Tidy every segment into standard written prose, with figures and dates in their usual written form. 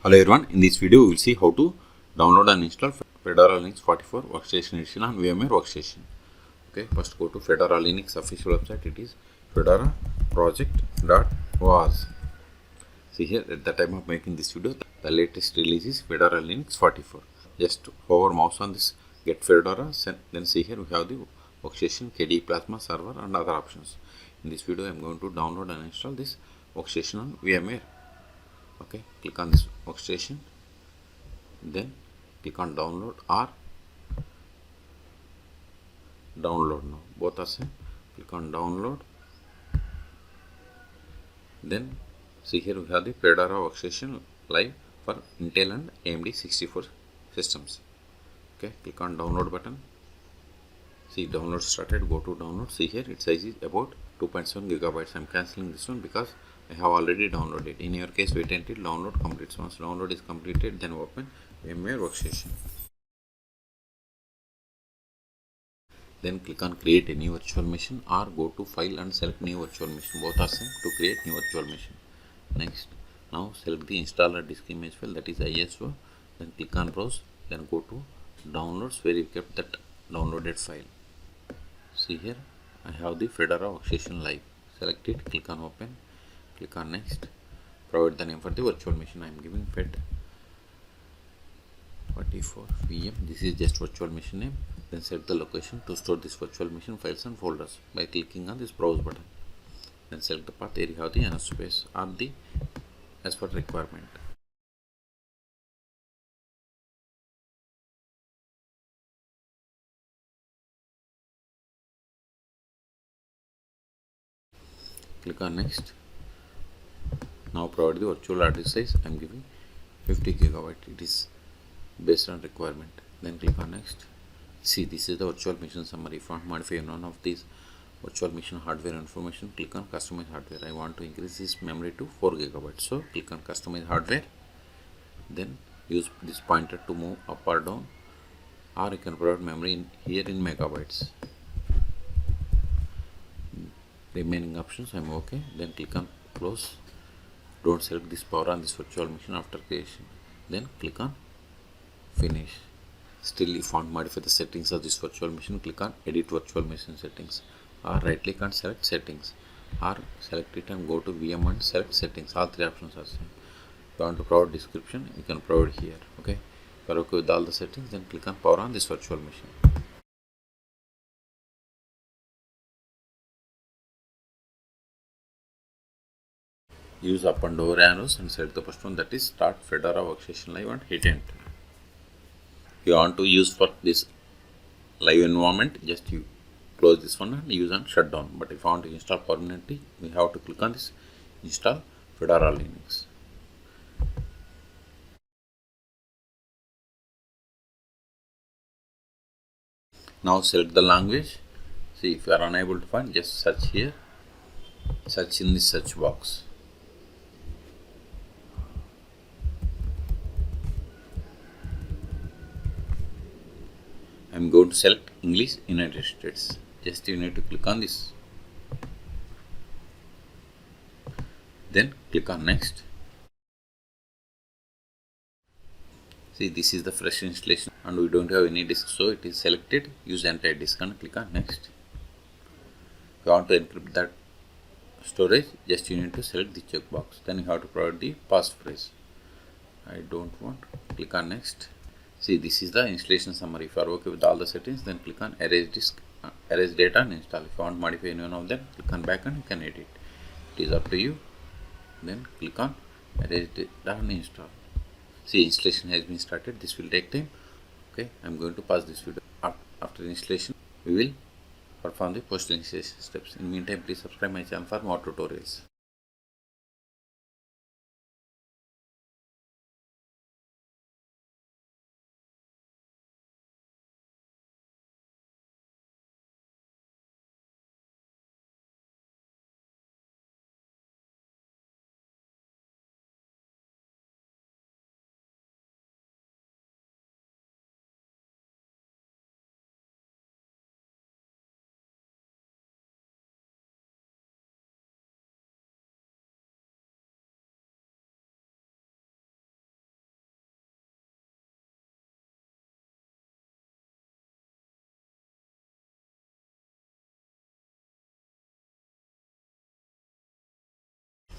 Hello everyone, in this video we will see how to download and install Fedora Linux 44 Workstation Edition on VMware Workstation. Okay, first go to Fedora Linux official website. It is fedoraproject.org. See here, at the time of making this video, the latest release is Fedora Linux 44. Just hover mouse on this Get Fedora, then see here we have the Workstation, KDE Plasma server and other options. In this video I am going to download and install this Workstation on VMware. Okay, click on this Workstation, then click on download or download now, both are same. Click on download, then see here we have the Fedora Workstation live for Intel and AMD 64 systems. Okay, click on download button. See, download started. Go to download. See here its size is about 2.7 gigabytes. I am cancelling this one because I have already downloaded. In your case, wait until download completes. Once download is completed, then open VMware Workstation. Then click on create a new virtual machine or go to file and select new virtual machine. Both are same to create new virtual machine. Next, now select the installer disk image file, that is ISO. Then click on browse. Then go to downloads where you kept that downloaded file. See here I have the Fedora Workstation live. Select it, click on open, click on next, provide the name for the virtual machine. I am giving Fed 44 VM. This is just virtual machine name. Then set the location to store this virtual machine files and folders by clicking on this browse button. Then select the path where you have the enough space or the as per requirement. Click on next. Now provide the virtual hard disk size. I am giving 50 gigabyte. It is based on requirement. Then click on next. See, this is the virtual machine summary. If you want to modify none of these virtual machine hardware information, click on customize hardware. I want to increase this memory to 4 gigabytes. So click on customize hardware. Then use this pointer to move up or down, or you can provide memory here in megabytes. Remaining options I am okay. Then click on close. Don't select this power on this virtual machine after creation. Then click on finish. Still, if you want to modify the settings of this virtual machine, click on edit virtual machine settings, or right click and select settings, or select it and go to VM and select settings. All three options are same. If you want to provide description, you can provide here. Okay, if you are okay with all the settings, then click on power on this virtual machine. Use up and over arrows and select the first one, that is start Fedora Workstation live, and hit enter. If you want to use for this live environment, just you close this one and use and shut down. But if you want to install permanently, we have to click on this install Fedora Linux. Now select the language. See, if you are unable to find, just search here, search in the search box. I am going to select English United States. Just you need to click on this. Then click on next. See, this is the fresh installation and we don't have any disk, so it is selected. Use entire disk and click on next. If you want to encrypt that storage, just you need to select the checkbox. Then you have to provide the passphrase. I don't want. Click on next. See, this is the installation summary. If you are okay with all the settings, then click on erase disk, erase data and install. If you want to modify any one of them, click on back and you can edit. It is up to you. Then click on erase data and install. See, installation has been started. This will take time. Okay, I am going to pause this video. After installation, we will perform the post installation steps. In the meantime, please subscribe my channel for more tutorials.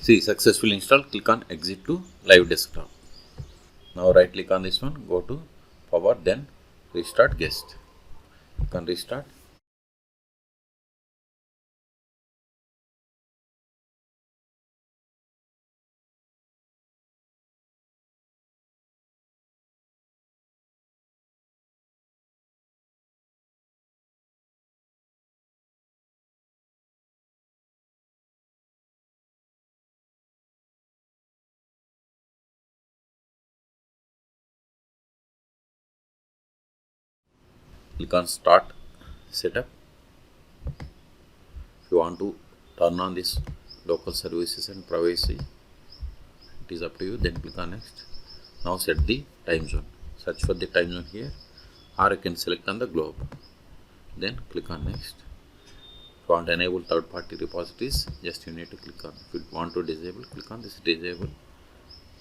See, successfully installed. Click on exit to live desktop. Now right click on this one, go to power, then restart guest. Click on restart. Click on start setup. If you want to turn on this local services and privacy, it is up to you. Then click on next. Now set the time zone. Search for the time zone here, or you can select on the globe. Then click on next. If you want to enable third-party repositories, just you need to click on. If you want to disable, click on this disable.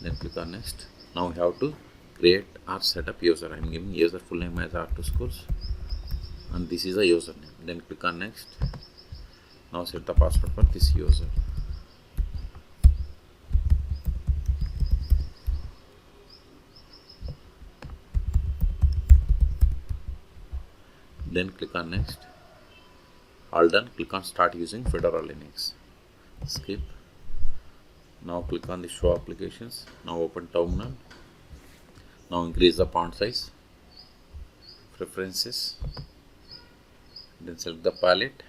Then click on next. Now we have to create or set up user. I am giving user full name as R2 schools, and this is a username. Then click on next. Now set the password for this user. Then click on next. All done. Click on start using Fedora Linux. Skip. Now click on the show applications. Now open terminal. Now increase the font size. Preferences. Then select the palette.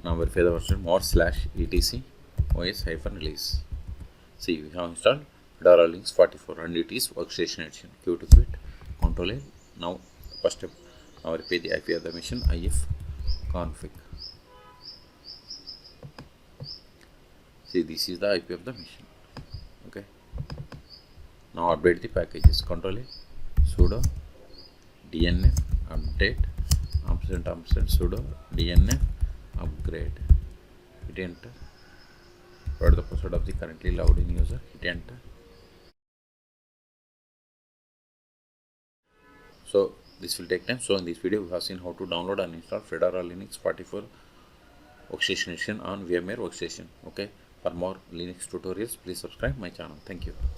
Now verify the version more /etc os-release. See, we have installed Fedora Linux 44 and it is Workstation edition. Q to quit. Control A. Now first step. Now verify the IP of the machine. if config. See, this is the IP of the machine. Okay. Now update the packages. Control A. Sudo dnf update & sudo dnf upgrade. Hit enter. Provide the password of the currently logged in user. Hit enter. So this will take time. So in this video we have seen how to download and install Fedora Linux 44 Workstation edition on VMware Workstation. Okay. For more Linux tutorials, please subscribe my channel. Thank you.